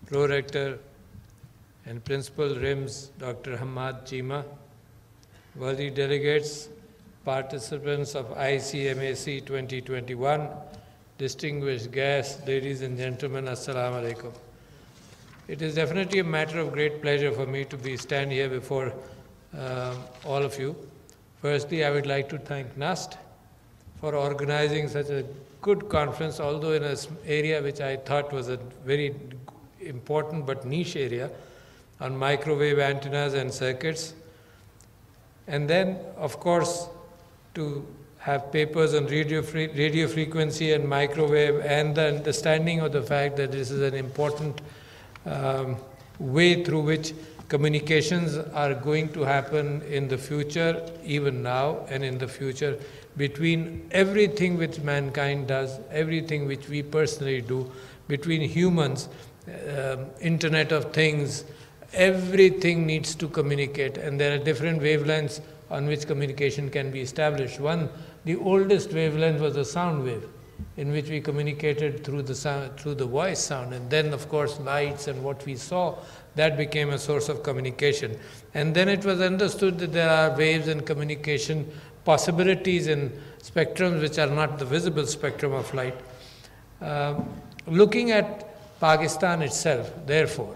Pro-Rector and Principal RIMS, Dr. Hamad Chima, worthy delegates, participants of ICMAC 2021, distinguished guests, ladies and gentlemen, Assalamu alaikum. It is definitely a matter of great pleasure for me to stand here before all of you. Firstly, I would like to thank NUST for organizing such a good conference, although in an area which I thought was a very important but niche area on microwave antennas and circuits. And then, of course, to have papers on radio frequency and microwave, and the understanding of the fact that this is an important way through which communications are going to happen in the future, even now and in the future, between everything which mankind does, everything which we personally do, between humans, Internet of Things, everything needs to communicate, and there are different wavelengths on which communication can be established. One, the oldest wavelength was the sound wave, in which we communicated through the sound, through the voice sound, and then of course lights and what we saw, that became a source of communication. And then it was understood that there are waves and communication possibilities in spectrums which are not the visible spectrum of light. Looking at Pakistan itself, therefore,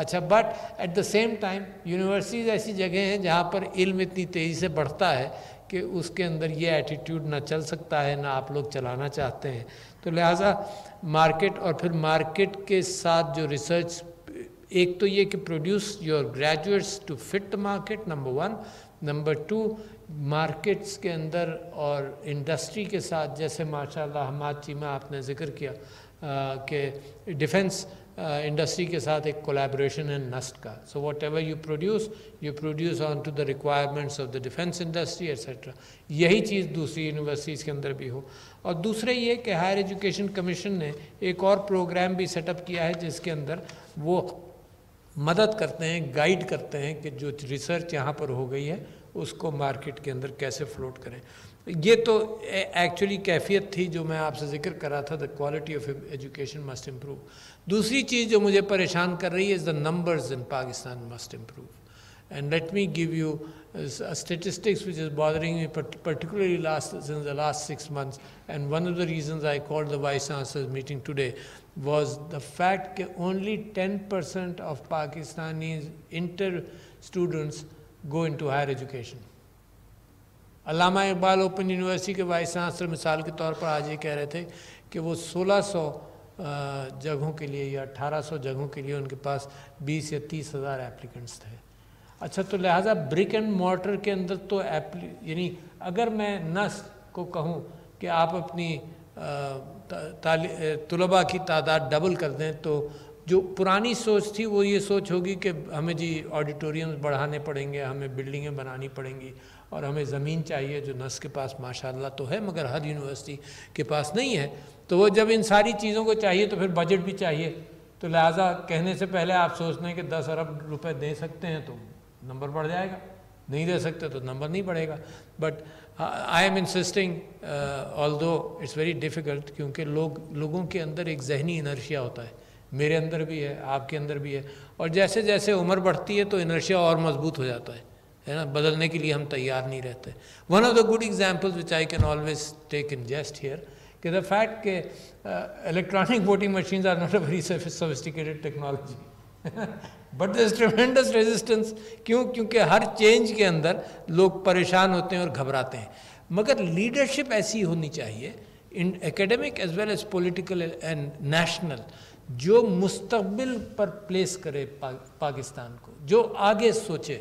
اچھا but at the same time universities ایسی جگہ ہیں جہاں پر علم اتنی تیزی سے بڑھتا ہے کہ اس کے اندر یہ ایٹیٹیوڈ نہ چل سکتا ہے، نہ آپ لوگ چلانا چاہتے ہیں. تو لہٰذا مارکیٹ، اور پھر مارکیٹ کے ساتھ جو ریسرچ، ایک تو یہ کہ produce your graduates to fit the market, number 1. Number 2، markets کے اندر اور انڈسٹری کے ساتھ، جیسے ماشاء اللہ حماد چیمہ آپ نے ذکر کیا کہ ڈیفنس انڈسٹری کے ساتھ ایک کولیبریشن ہے نسٹ کا. So whatever you produce on to the requirements of the defence industry etcetera. یہی چیز دوسری یونیورسٹیز کے اندر بھی ہو. اور دوسرے یہ کہ ہائر ایجوکیشن کمیشن نے ایک اور پروگرام بھی سیٹ اپ کیا ہے جس کے اندر وہ مدد کرتے ہیں، گائیڈ کرتے ہیں کہ جو ریسرچ یہاں پر ہو گئی ہے اس کو مارکیٹ کے اندر کیسے فلوٹ کریں. یہ تو ایکچولی کیفیت تھی جو میں آپ سے ذکر کر رہا تھا، the quality of education must improve. دوسری چیز جو مجھے پریشان کر رہی ہے is the numbers in Pakistan must improve. And let me give you statistics which is bothering me particularly since the last 6 months, and one of the reasons I called the Vice Chancellor's meeting today was the fact that only 10% of Pakistanis inter students go into higher education. Allama Iqbal open university کے vice chancellor مثال کے طور پر آج یہ کہہ رہے تھے کہ وہ 1600 جگہوں کے لیے یا 1800 جگہوں کے لیے ان کے پاس 20 یا 30 ہزار ایپلیکنٹس تھے. اچھا تو لہٰذا برک اینڈ مارٹر کے اندر تو یعنی اگر میں نس کو کہوں کہ آپ اپنی طلباء کی تعداد ڈبل کر دیں تو جو پرانی سوچ تھی وہ یہ سوچ ہوگی کہ ہمیں جی آڈیٹوریمز بڑھانے پڑیں گے، ہمیں بلڈنگیں بنانی پڑیں گی، اور ہمیں زمین چاہیے جو نس کے پاس ماشاءاللہ تو ہے مگر ہر یونیورسٹی کے پاس نہیں ہے. تو وہ جب ان ساری چیزوں کو چاہیے تو پھر بجٹ بھی چاہیے. تو لہٰذا کہنے سے پہلے آپ سوچتے ہیں کہ 10 ارب روپے دے سکتے ہیں تو نمبر بڑھ جائے گا، نہیں دے سکتے تو نمبر نہیں بڑھے گا. But I am insisting although it's very difficult, کیونکہ لوگوں کے اندر ایک ذہنی انرشیا ہوتا ہے، میرے اندر بھی ہے، آپ کے اندر بھی ہے، اور جیسے جیسے عمر بڑھتی ہے تو انرشیا اور مضبوط ہو جاتا ہے نا، بدلنے کے لیے ہم تیار نہیں رہتے. One of the good examples which I can always take in just here کہ دا فیکٹ کہ electronic voting machines are not a very sophisticated technology but there is tremendous resistance. کیوں؟ کیونکہ ہر چینج کے اندر لوگ پریشان ہوتے ہیں اور گھبراتے ہیں. مگر لیڈرشپ ایسی ہونی چاہیے in academic as well as political and national, جو مستقبل پر پلیس کرے پاکستان کو، جو آگے سوچے.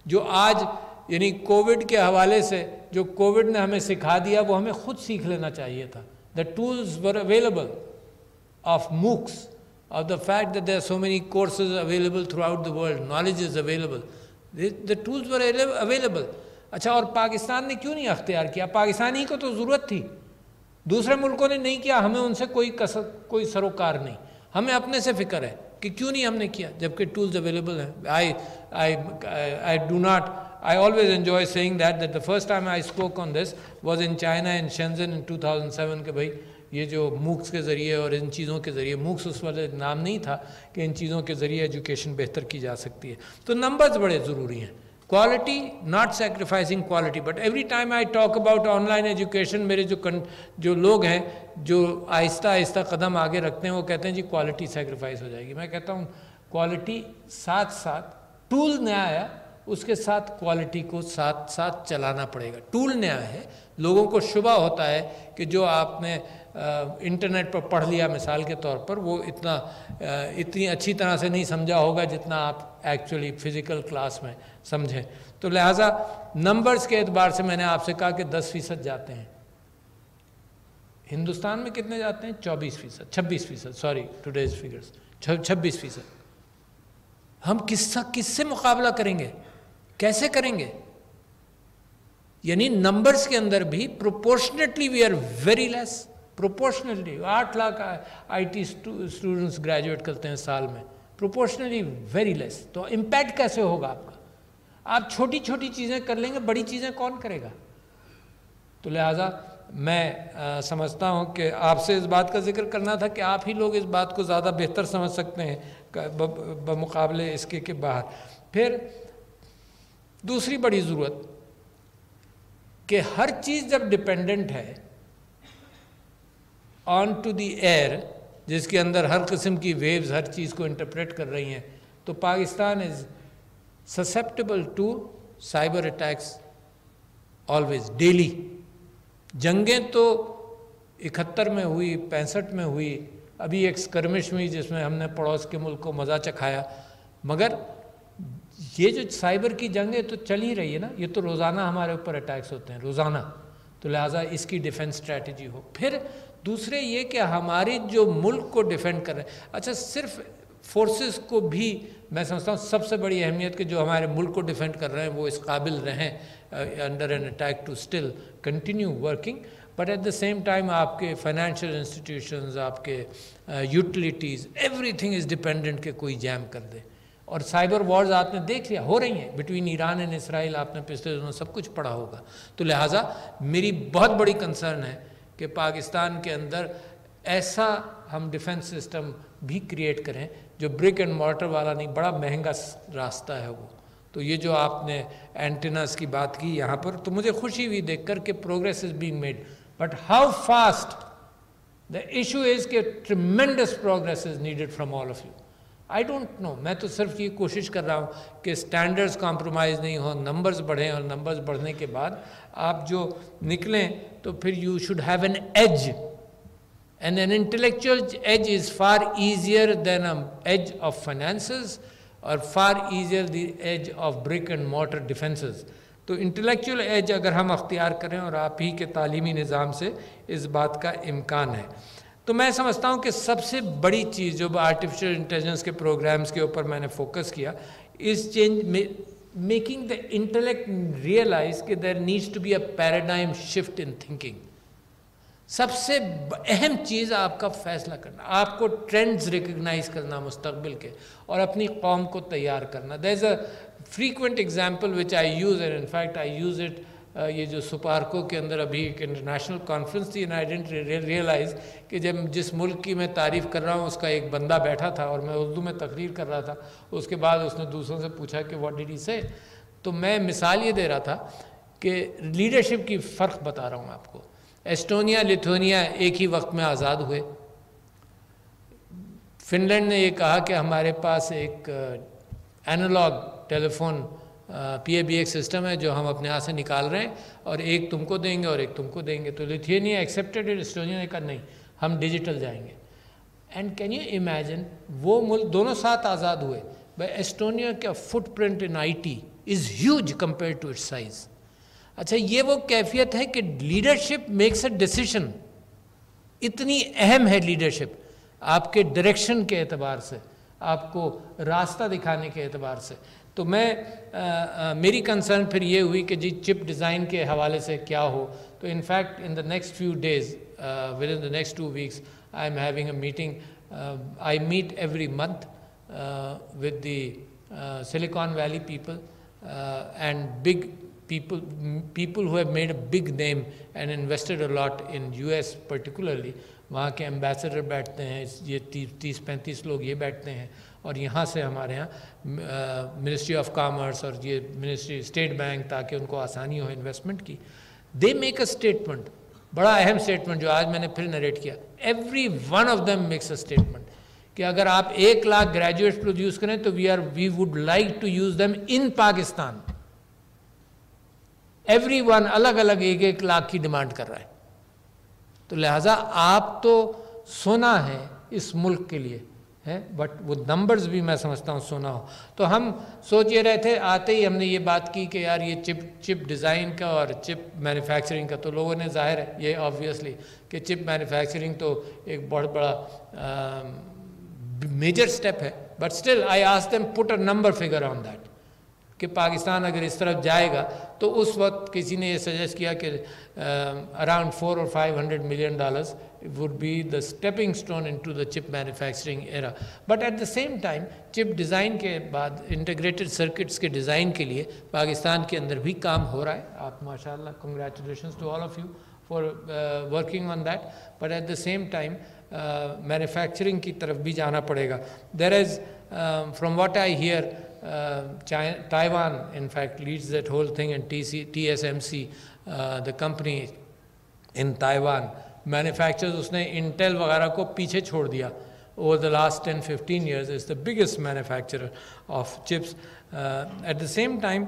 جو آج یعنی کووڈ کے حوالے سے جو کووڈ نے ہمیں سکھا دیا وہ ہمیں خود سیکھ لینا چاہیے تھا. The tools were available of MOOCs, of the fact that there are so many courses available throughout the world, knowledge is available. The tools were available. اچھا اور پاکستان نے کیوں نہیں اختیار کیا؟ پاکستان ہی کو تو ضرورت تھی، دوسرے ملکوں نے نہیں کیا. ہمیں ان سے کوئی سروکار نہیں، ہمیں اپنے سے فکر ہے کہ کیوں نہیں ہم نے کیا جبکہ ٹولز اویلیبل ہیں. I always enjoy saying that the first time I spoke on this was in China in Shenzhen in 2007 کہ بھائی یہ جو MOOCs کے ذریعے اور ان چیزوں کے ذریعے، MOOCs اس والے نام نہیں تھا، کہ ان چیزوں کے ذریعے ایجوکیشن بہتر کی جا سکتی ہے. تو نمبرز بڑے ضروری ہیں. Quality, not sacrificing quality, but every time I talk about on line education, میرے جو لوگ ہیں جو آہستہ آہستہ قدم آگے رکھتے ہیں وہ کہتے ہیں جی کوالٹی سیکریفائز ہو جائے گی. میں کہتا ہوں کوالٹی ساتھ ساتھ، ٹول نیا آیا اس کے ساتھ کوالٹی کو ساتھ ساتھ چلانا پڑے گا. ٹول نیا ہے، لوگوں کو شبہ ہوتا ہے کہ جو آپ نے انٹرنیٹ پر پڑھ لیا مثال کے طور پر، وہ اتنی اچھی طرح سے نہیں سمجھا ہوگا جتنا آپ ایکچولی فزیکل کلاس میں سمجھیں. تو لہٰذا نمبرز کے اعتبار سے میں نے آپ سے کہا کہ 10% جاتے ہیں. ہندوستان میں کتنے جاتے ہیں؟ 26%، سوری ٹوڈیز فگرز 26%. ہم کس سے مقابلہ کریں گے؟ کیسے کریں گے؟ یعنی نمبرز کے اندر بھی proportionately we are very less. Proportionally 8 lakh IT students graduate کرتے ہیں سال میں، پروپورشنلی ویری لیس. تو امپیکٹ کیسے ہوگا آپ کا؟ آپ چھوٹی چھوٹی چیزیں کر لیں گے، بڑی چیزیں کون کرے گا؟ تو لہٰذا میں سمجھتا ہوں کہ آپ سے اس بات کا ذکر کرنا تھا کہ آپ ہی لوگ اس بات کو زیادہ بہتر سمجھ سکتے ہیں بمقابلے اس کے باہر. پھر دوسری بڑی ضرورت کہ ہر چیز جب ڈپینڈنٹ ہے آن ٹو دی ایئر، جس کے اندر ہر قسم کی ویوز ہر چیز کو انٹرپریٹ کر رہی ہیں، تو پاکستان از susceptible to cyber attacks always, daily. جنگیں تو 71 میں ہوئی، 65 میں ہوئی، ابھی ایک skirmish ہوئی جس میں ہم نے پڑوس کے ملک کو مزہ چکھایا، مگر یہ جو سائبر کی جنگیں تو چل ہی رہی ہے نا، یہ تو روزانہ ہمارے اوپر اٹیکس ہوتے ہیں، روزانہ. تو لہٰذا اس کی ڈیفنس اسٹریٹجی ہو. پھر دوسرے یہ کہ ہماری جو ملک کو ڈیفینڈ کر رہے ہیں، اچھا صرف فورسز کو بھی میں سمجھتا ہوں سب سے بڑی اہمیت کہ جو ہمارے ملک کو ڈیفینڈ کر رہے ہیں وہ اس قابل رہیں under an attack to still continue working. But at the same time آپ کے فائنینشیل انسٹیٹیوشنز، آپ کے utilities, everything is dependent کہ کوئی جیم کر دے. اور سائبر وارز آپ نے دیکھ لیا ہو رہی ہیں بٹوین ایران اینڈ اسرائیل، آپ نے پچھلے دنوں سب کچھ پڑھا ہوگا. تو لہٰذا میری بہت بڑی کنسرن ہے کہ پاکستان کے اندر ایسا ہم ڈیفنس سسٹم بھی کریٹ کریں جو برک اینڈ مارٹر والا نہیں، بڑا مہنگا راستہ ہے وہ. تو یہ جو آپ نے اینٹیناز کی بات کی یہاں پر، تو مجھے خوشی ہوئی دیکھ کر کہ progress is being made. But how fast the issue is کہ tremendous progress is needed from all of you. I don't know, میں تو صرف یہ کوشش کر رہا ہوں کہ اسٹینڈرڈز کمپرومائز نہیں ہوں، نمبرز بڑھیں، اور نمبرز بڑھنے کے بعد آپ جو نکلیں تو پھر you should have an edge. And an intellectual edge is far easier than an edge of finances, or far easier the edge of brick and mortar defenses. تو انٹلیکچوئل ایج اگر ہم اختیار کریں، اور آپ ہی کے تعلیمی نظام سے اس بات کا امکان ہے. تو میں سمجھتا ہوں کہ سب سے بڑی چیز جو آرٹیفیشیل انٹیلیجنس کے پروگرامز کے اوپر میں نے فوکس کیا، اس change making the intellect realise کہ there needs to be a paradigm shift in thinking. سب سے اہم چیز آپ کا فیصلہ کرنا، آپ کو ٹرینڈز ریکگنائز کرنا مستقبل کے، اور اپنی قوم کو تیار کرنا. There is a frequent example which I use, and in fact I use it. یہ جو سپارکو کے اندر ابھی ایک انٹرنیشنل کانفرنس تھی، اینڈ آئی ڈنٹ ریئلائز کہ جب جس ملک کی میں تعریف کر رہا ہوں اس کا ایک بندہ بیٹھا تھا اور میں اردو میں تقریر کر رہا تھا. اس کے بعد اس نے دوسروں سے پوچھا کہ واٹ ڈیڈ ہی سے. تو میں مثال یہ دے رہا تھا کہ لیڈرشپ کی فرق بتا رہا ہوں آپ کو. ایسٹونیا، لیتھونیا ایک ہی وقت میں آزاد ہوئے. فن لینڈ نے یہ کہا کہ ہمارے پاس ایک analog telephone P A B ایک سسٹم ہے جو ہم اپنے ہاتھ سے نکال رہے ہیں، اور ایک تم کو دیں گے اور ایک تم کو دیں گے. تو لیتھونیا ایکسیپٹیڈ، ایسٹونیا نے کہا نہیں، ہم ڈیجیٹل جائیں گے. اینڈ کین یو امیجن، وہ ملک دونوں ساتھ آزاد ہوئے. بھائی ایسٹونیا کا footprint in I T is huge compare to its size. اچھا، یہ وہ کیفیت ہے کہ لیڈرشپ میکس اے ڈیسیشن. اتنی اہم ہے لیڈرشپ آپ کے ڈائریکشن کے اعتبار سے، آپ کو راستہ دکھانے کے اعتبار سے. تو میری کنسرن پھر یہ ہوئی کہ جی چپ ڈیزائن کے حوالے سے کیا ہو. تو in fact in the next few days, with in the next 2 weeks I am having a meeting. I meet every month with the Silicon Valley people and big people who have made a big name and invested a lot in US particularly. وہاں کے ambassador بیٹھتے ہیں، یہ 30-35 لوگ یہ بیٹھتے ہیں، اور یہاں سے ہمارے ہاں منسٹری آف کامرس اور یہ منسٹری اسٹیٹ بینک، تاکہ ان کو آسانی ہو انویسٹمنٹ کی. دے میک اے اسٹیٹمنٹ، بڑا اہم اسٹیٹمنٹ جو آج میں نے پھر نریٹ کیا. Every one of them makes a statement کہ اگر آپ 1 لاکھ گریجویٹس پروڈیوس کریں تو we would like to use them in Pakistan. Every one الگ الگ 1 لاکھ کی ڈیمانڈ کر رہا ہے. تو لہٰذا آپ تو سونا ہے اس ملک کے لیے ہے، بٹ وہ نمبرز بھی میں سمجھتا ہوں سونا ہو. تو ہم سوچ یہ رہے تھے، آتے ہی ہم نے یہ بات کی کہ یار یہ چپ ڈیزائن کا اور چپ مینوفیکچرنگ کا. تو لوگوں نے ظاہر ہے یہ آبویسلی کہ چپ مینوفیکچرنگ تو ایک بہت بڑا میجر اسٹیپ ہے. But still I ask them put a number figure on that کہ پاکستان اگر اس طرف جائے گا تو اس وقت کسی نے یہ سجیسٹ کیا کہ around $400 or $500 million would be the stepping stone into the chip manufacturing era. But at the same time چپ ڈیزائن کے بعد انٹیگریٹڈ سرکٹس کے ڈیزائن کے لیے پاکستان کے اندر بھی کام ہو رہا ہے. آپ ماشاء اللہ congratulations to all of you for working on that. But at the same time manufacturing کی طرف بھی جانا پڑے گا. There is from what I hear Taiwan in fact leads that whole thing, and TSMC the company in Taiwan manufactures, اس نے Intel وغیرہ کو پیچھے چھوڑ دیا. over the last 10-15 years is the biggest manufacturer of chips. At the same time,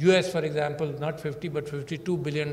US for example, not 50 but $52 billion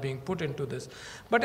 being put into this. But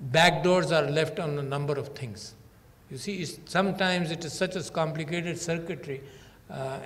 backdoors are left on a number of things. You see, sometimes it is such a complicated circuitry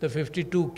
the 52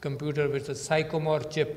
computer with a Sycamore chip.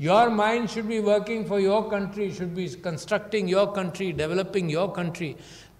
Your mind should be working for your country, should be constructing your country, developing your country.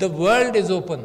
the world is open.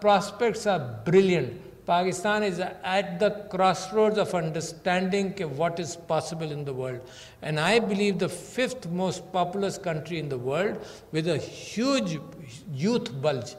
prospects are brilliant. Pakistan is at the crossroads of understanding what is possible in the world. And I believe the 5th most populous country in the world with a huge youth bulge.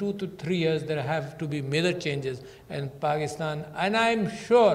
2 to 3 years there have to be major changes in Pakistan. And I am sure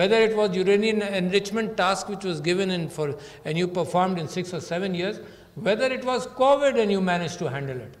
Whether it was uranium enrichment task which was given in for and you performed in 6 or 7 years, whether it was COVID and you managed to handle it.